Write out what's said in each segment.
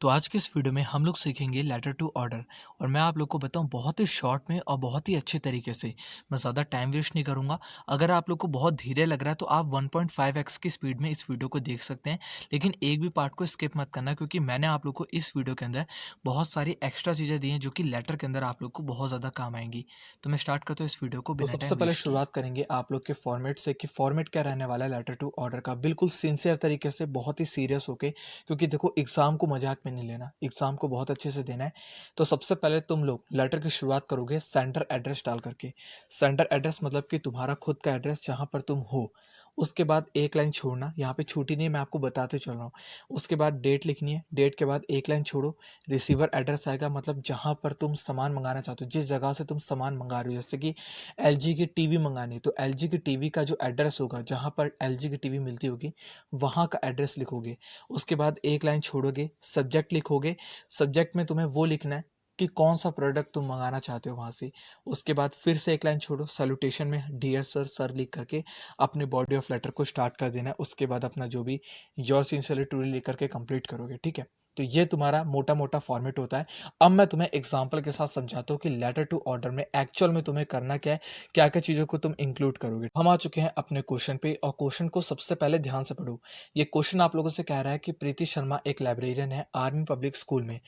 तो आज के इस वीडियो में हम लोग सीखेंगे लेटर टू ऑर्डर। और मैं आप लोग को बताऊं बहुत ही शॉर्ट में और बहुत ही अच्छे तरीके से। मैं ज़्यादा टाइम वेस्ट नहीं करूंगा। अगर आप लोग को बहुत धीरे लग रहा है तो आप 1.5x की स्पीड में इस वीडियो को देख सकते हैं, लेकिन एक भी पार्ट को स्किप मत करना, क्योंकि मैंने आप लोग को इस वीडियो के अंदर बहुत सारी एक्स्ट्रा चीज़ें दी हैं जो कि लेटर के अंदर आप लोग को बहुत ज़्यादा काम आएंगी। तो मैं स्टार्ट करता हूँ इस वीडियो को तो बिना सबसे टाइम पहले वेस्ट किए। शुरुआत करेंगे आप लोग के फॉर्मेट से कि फॉर्मेट क्या रहने वाला है लेटर टू ऑर्डर का, बिल्कुल सिंसियर तरीके से, बहुत ही सीरियस होके, क्योंकि देखो एग्जाम को मजाक में नहीं लेना, एग्जाम को बहुत अच्छे से देना है। तो सबसे पहले तुम लोग लेटर की शुरुआत करोगे सेंटर एड्रेस डाल करके। सेंटर एड्रेस मतलब कि तुम्हारा खुद का एड्रेस जहाँ पर तुम हो। उसके बाद एक लाइन छोड़ना, यहाँ पे छोटी नहीं, मैं आपको बताते चल रहा हूँ। उसके बाद डेट लिखनी है, डेट के बाद एक लाइन छोड़ो। रिसीवर एड्रेस आएगा, मतलब जहाँ पर तुम सामान मंगाना चाहते हो, जिस जगह से तुम सामान मंगा रहे हो। जैसे कि एलजी की टीवी मंगानी है तो एलजी की टीवी का जो एड्रेस होगा, जहाँ पर एलजी की टीवी मिलती होगी, वहाँ का एड्रेस लिखोगे। उसके बाद एक लाइन छोड़ोगे, सब्जेक्ट लिखोगे। सब्जेक्ट में तुम्हें वो लिखना है कि कौन सा प्रोडक्ट तुम मंगाना चाहते हो वहाँ से। उसके बाद फिर से एक लाइन छोड़ो, सैल्यूटेशन में डियर सर सर लिख करके अपने बॉडी ऑफ लेटर को स्टार्ट कर देना है। उसके बाद अपना जो भी योर सिंसियरली ट्रूली लिख करके कंप्लीट करोगे, ठीक है। तो ये तुम्हारा मोटा मोटा फॉर्मेट होता है। अब मैं तुम्हें एग्जांपल के साथ समझाता हूँ कि लेटर टू ऑर्डर में एक्चुअल में तुम्हें करना क्या है, क्या क्या चीज़ों को तुम इंक्लूड करोगे। हम आ चुके हैं अपने क्वेश्चन पे, और क्वेश्चन को सबसे पहले ध्यान से पढ़ो। ये क्वेश्चन आप लोगों से कह रहा है कि प्रीति शर्मा एक लाइब्रेरियन है आर्मी पब्लिक स्कूल में,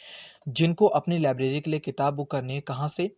जिनको अपनी लाइब्रेरी के लिए किताब बुक करनी है। कहाँ से?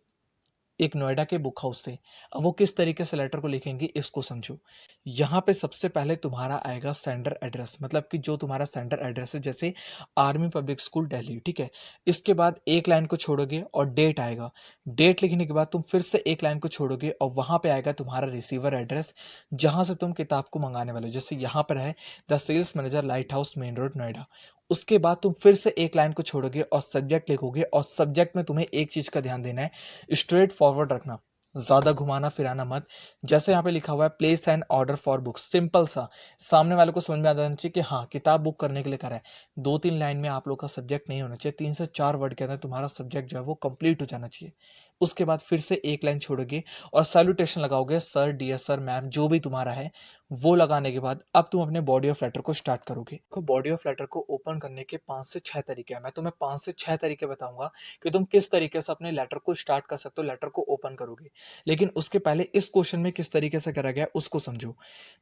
एक नोएडा के बुक हाउस से। अब वो किस तरीके से लेटर को लिखेंगे इसको समझो। यहाँ पे सबसे पहले तुम्हारा आएगा सेंडर एड्रेस, मतलब कि जो तुम्हारा सेंडर एड्रेस है, जैसे आर्मी पब्लिक स्कूल दिल्ली, ठीक है। इसके बाद एक लाइन को छोड़ोगे और डेट आएगा। डेट लिखने के बाद तुम फिर से एक लाइन को छोड़ोगे और वहाँ पे आएगा तुम्हारा रिसीवर एड्रेस, जहाँ से तुम किताब को मंगाने वाले हो। जैसे यहाँ पर है the sales manager light house main road Noida. उसके बाद तुम फिर से एक लाइन को छोड़ोगे और सब्जेक्ट लिखोगे, और सब्जेक्ट में तुम्हें एक चीज का ध्यान देना है, स्ट्रेट फॉरवर्ड रखना, ज्यादा घुमाना फिराना मत। जैसे यहाँ पे लिखा हुआ है place and order for books, simple सा, सामने वाले को समझ में आ जाना चाहिए कि हाँ किताब बुक करने के लिए करा है। 2-3 लाइन में आप लोग का सब्जेक्ट नहीं होना चाहिए, 3 से 4 वर्ड के अंदर तुम्हारा सब्जेक्ट जो है वो कंप्लीट हो जाना चाहिए। उसके बाद फिर से एक लाइन छोड़ोगे और सैल्यूटेशन लगाओगे, सर डियर सर मैम जो भी तुम्हारा है वो लगाने के बाद अब तुम अपने बॉडी ऑफ लेटर को स्टार्ट करोगे। देखो बॉडी ऑफ लेटर को ओपन करने के 5 से 6 तरीके हैं, मैं तुम्हें 5 से 6 तरीके बताऊंगा कि तुम किस तरीके से अपने लेटर को स्टार्ट कर सकते हो, लेटर को ओपन करोगे। लेकिन उसके पहले इस क्वेश्चन में किस तरीके से करा गया है उसको समझो।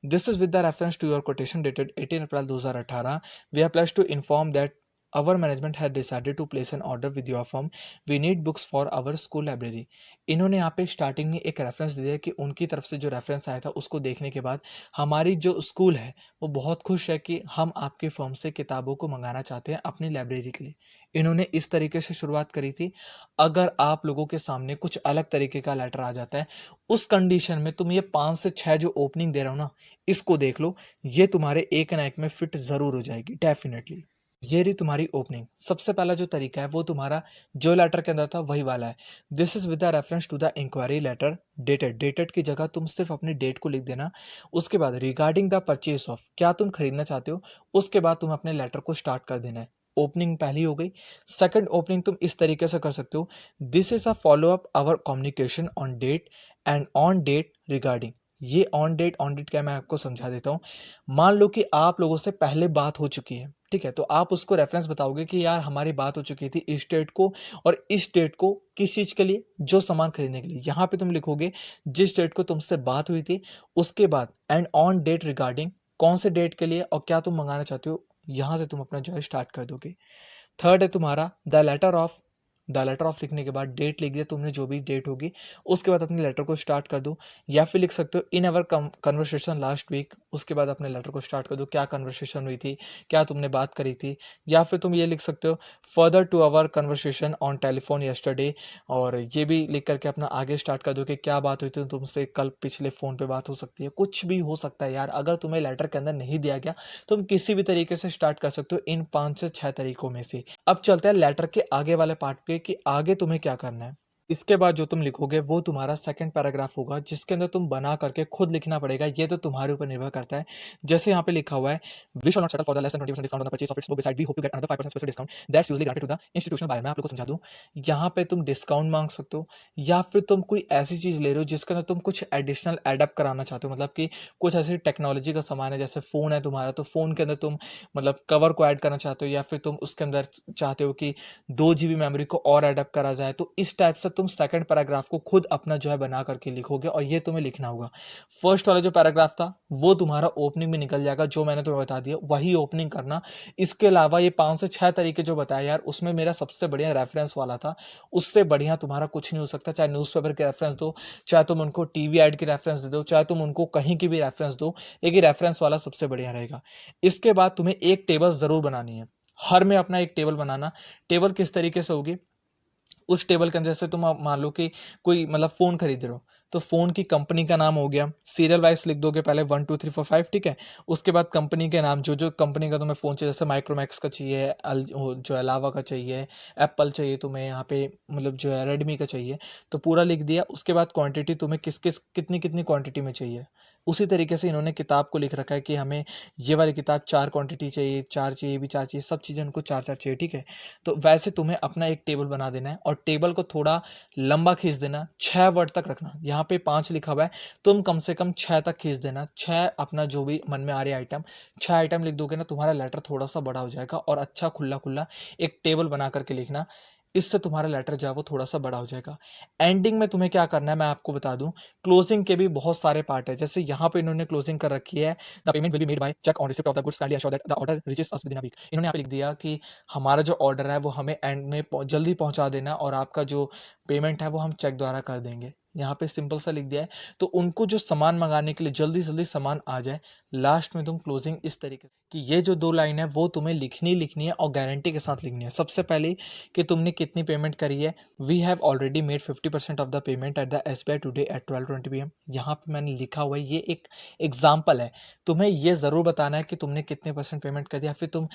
This is with the reference to your quotation dated 18 April 2018। We are placed to inform that our management had decided to place an order with your firm. We need books for our school library. इन्होंने यहाँ पे starting में एक reference दिया कि उनकी तरफ से जो रेफरेंस आया था उसको देखने के बाद हमारी जो स्कूल है वो बहुत खुश है कि हम आपके फर्म से किताबों को मंगाना चाहते हैं अपनी लाइब्रेरी के लिए। इन्होंने इस तरीके से शुरुआत करी थी। अगर आप लोगों के सामने कुछ अलग तरीके का लेटर आ जाता है, उस कंडीशन में तुम ये 5 से 6 जो ओपनिंग दे रहा हो ना, इसको देख लो, ये तुम्हारे एक ना एक में फिट जरूर हो जाएगी डेफिनेटली। ये रही तुम्हारी ओपनिंग। सबसे पहला जो तरीका है वो तुम्हारा जो लेटर के अंदर था वही वाला है। This is with the reference to the inquiry letter dated, dated की जगह तुम सिर्फ अपनी डेट को लिख देना। उसके बाद रिगार्डिंग द परचेज ऑफ, क्या तुम खरीदना चाहते हो, उसके बाद तुम अपने लेटर को स्टार्ट कर देना है। ओपनिंग पहली हो गई। सेकंड ओपनिंग तुम इस तरीके से कर सकते हो, this is a follow up our communication on date and on date regarding. ये ऑन डेट क्या है, मैं आपको समझा देता हूँ। मान लो कि आप लोगों से पहले बात हो चुकी है, ठीक है, तो आप उसको रेफरेंस बताओगे कि यार हमारी बात हो चुकी थी इस डेट को, और इस डेट को किस चीज के लिए, जो सामान खरीदने के लिए। यहाँ पे तुम लिखोगे जिस डेट को तुमसे बात हुई थी, उसके बाद एंड ऑन डेट रिगार्डिंग, कौन से डेट के लिए और क्या तुम मंगाना चाहते हो, यहाँ से तुम अपना जो है स्टार्ट कर दोगे। थर्ड है तुम्हारा the letter of. The letter of लिखने के बाद डेट लिख दिया तुमने, जो भी डेट होगी, उसके बाद अपने लेटर को स्टार्ट कर दो। या फिर लिख सकते हो इन अवर कन्वर्सेशन लास्ट वीक, उसके बाद अपने लेटर को स्टार्ट कर दो, क्या कन्वर्सेशन हुई थी, क्या तुमने बात करी थी। या फिर तुम ये लिख सकते हो further to our conversation on telephone yesterday, और ये भी लिख करके अपना आगे स्टार्ट कर दो कि क्या बात हुई थी तुमसे कल, पिछले फ़ोन पे बात हो सकती है, कुछ भी हो सकता है यार। अगर तुम्हें लेटर के अंदर नहीं दिया गया, तुम किसी भी तरीके से स्टार्ट कर सकते हो इन 5 से 6 तरीकों में से। अब चलते हैं लेटर के आगे वाले पार्ट पे कि आगे तुम्हें क्या करना है। इसके बाद जो तुम लिखोगे वो तुम्हारा सेकंड पैराग्राफ होगा, जिसके अंदर तुम बना करके खुद लिखना पड़ेगा, ये तो तुम्हारे ऊपर निर्भर करता है। जैसे यहाँ पे लिखा हुआ है, we shall not settle for the less than 20% discount on the purchase of its book, beside we hope to get another 5% special discount that's usually granted to the institutional buyer. मैं आप लोगों को समझा दूं, यहाँ पे तुम डिस्काउंट मांग सकते हो, या फिर तुम कोई ऐसी चीज़ ले रहे हो जिसके अंदर तुम कुछ एडिशनल एडअप कराना चाहते हो, मतलब कि कुछ ऐसी टेक्नोलॉजी का सामान है, जैसे फ़ोन है तुम्हारा, तो फ़ोन के अंदर तुम मतलब कवर को ऐड करना चाहते हो, या फिर तुम उसके अंदर चाहते हो कि 2 GB मेमोरी को और ऐड अप करा जाए, तो इस टाइप से तुम सेकंड पैराग्राफ को खुद अपना जो है बना करके लिखोगे, और ये तुम्हें लिखना होगा। फर्स्ट वाला जो पैराग्राफ था वो तुम्हारा ओपनिंग में निकल जाएगा, जो मैंने तुम्हें बता दिया वही ओपनिंग करना। इसके अलावा ये 5 से 6 तरीके जो बताए यार, उसमें मेरा सबसे बढ़िया रेफरेंस वाला था। उससे बढ़िया तुम्हारा कुछ नहीं हो सकता, चाहे न्यूज़पेपर के रेफरेंस दो, चाहे तुम उनको टीवी एड की रेफरेंस दे दो, चाहे तुम उनको कहीं की भी रेफरेंस दो, लेकिन रेफरेंस वाला सबसे बढ़िया रहेगा। इसके बाद तुम्हें एक टेबल जरूर बनानी है, हर में अपना एक टेबल बनाना। टेबल किस तरीके से होगी, उस टेबल के अंदर जैसे तुम मान लो कि कोई मतलब फ़ोन खरीद रहे हो, तो फ़ोन की कंपनी का नाम हो गया, सीरियल वाइज लिख दोगे पहले 1 2 3 4 5, ठीक है। उसके बाद कंपनी के नाम, जो जो कंपनी का तुम्हें फ़ोन चाहिए, जैसे माइक्रोमैक्स का चाहिए, जो है लावा का चाहिए, एप्पल चाहिए तुम्हें, यहाँ पे मतलब जो है रेडमी का चाहिए, तो पूरा लिख दिया। उसके बाद क्वांटिटी तुम्हें किस किस कितनी कितनी क्वांटिटी में चाहिए, उसी तरीके से इन्होंने किताब को लिख रखा है कि हमें ये वाली किताब 4 क्वांटिटी चाहिए, 4 चाहिए, ये भी 4 चाहिए, सब चीज़ें उनको 4 4 चाहिए, ठीक है। तो वैसे तुम्हें अपना एक टेबल बना देना है, और टेबल को थोड़ा लंबा खींच देना, 6 वर्ड तक रखना। यहाँ पे 5 लिखा हुआ है, तुम कम से कम 6 तक खींच देना। 6 अपना जो भी मन में आ रहे आइटम, 6 आइटम लिख दोगे ना, तुम्हारा लेटर थोड़ा सा बड़ा हो जाएगा, और अच्छा खुला खुला एक टेबल बना करके लिखना। इससे तुम्हारा लेटर जो है वो थोड़ा सा बड़ा हो जाएगा। एंडिंग में तुम्हें क्या करना है मैं आपको बता दूं, क्लोजिंग के भी बहुत सारे पार्ट है। जैसे यहाँ पे इन्होंने क्लोजिंग कर रखी है, the payment will be made by cheque on receipt of the goods, kindly ensure that the order reaches us with in a week. इन्होंने यहाँ पे लिख दिया कि हमारा जो ऑर्डर है वो हमें एंड में जल्दी पहुंचा देना, और आपका जो पेमेंट है वो हम चेक द्वारा कर देंगे। यहाँ पे सिंपल सा लिख दिया है, तो उनको जो सामान मंगाने के लिए जल्दी जल्दी सामान आ जाए। लास्ट में तुम क्लोजिंग इस तरीके कि ये जो 2 लाइन है वो तुम्हें लिखनी है, और गारंटी के साथ लिखनी है। सबसे पहले कि तुमने कितनी पेमेंट करी है, we have already made 50% of the payment at the SBI today at 12:20 PM। यहाँ पे मैंने लिखा हुआ है, ये एक एग्जाम्पल है। तुम्हें ये ज़रूर बताना है कि तुमने कितने परसेंट पेमेंट कर दिया, फिर तुम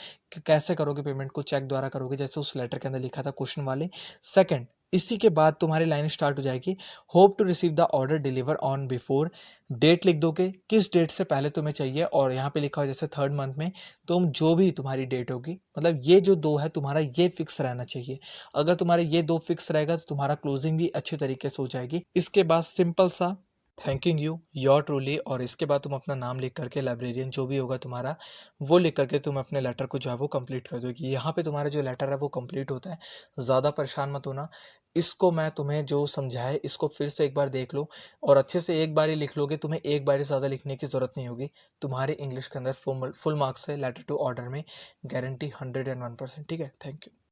कैसे करोगे पेमेंट को, चेक द्वारा करोगे, जैसे उस लेटर के अंदर लिखा था क्वेश्चन वाले। सेकंड, इसी के बाद तुम्हारी लाइन स्टार्ट हो जाएगी, hope to receive the order deliver on before. Date लिख दोगे, किस डेट से पहले तुम्हें चाहिए, और यहाँ पे लिखा हो जैसे 3rd मंथ में, तुम जो भी तुम्हारी डेट होगी, मतलब ये जो 2 है तुम्हारा ये फिक्स रहना चाहिए। अगर तुम्हारे ये 2 फिक्स रहेगा तो तुम्हारा क्लोजिंग भी अच्छे तरीके से हो जाएगी। इसके बाद सिंपल सा थैंकिंग यू योर ट्रूली, और इसके बाद तुम अपना नाम लिख करके, लाइब्रेरियन जो भी होगा तुम्हारा, वो लिख करके तुम अपने लेटर को जो है वो कंप्लीट कर दोगे। यहाँ पे तुम्हारा जो लेटर है वो कंप्लीट होता है। ज़्यादा परेशान मत होना। इसको मैं तुम्हें जो समझाए इसको फिर से एक बार देख लो, और अच्छे से एक बार ही लिख लोगे, तुम्हें एक बार ही ज़्यादा लिखने की ज़रूरत नहीं होगी। तुम्हारे इंग्लिश के अंदर फुल मार्क्स है लेटर टू ऑर्डर में, गारंटी 101%। ठीक है, थैंक यू।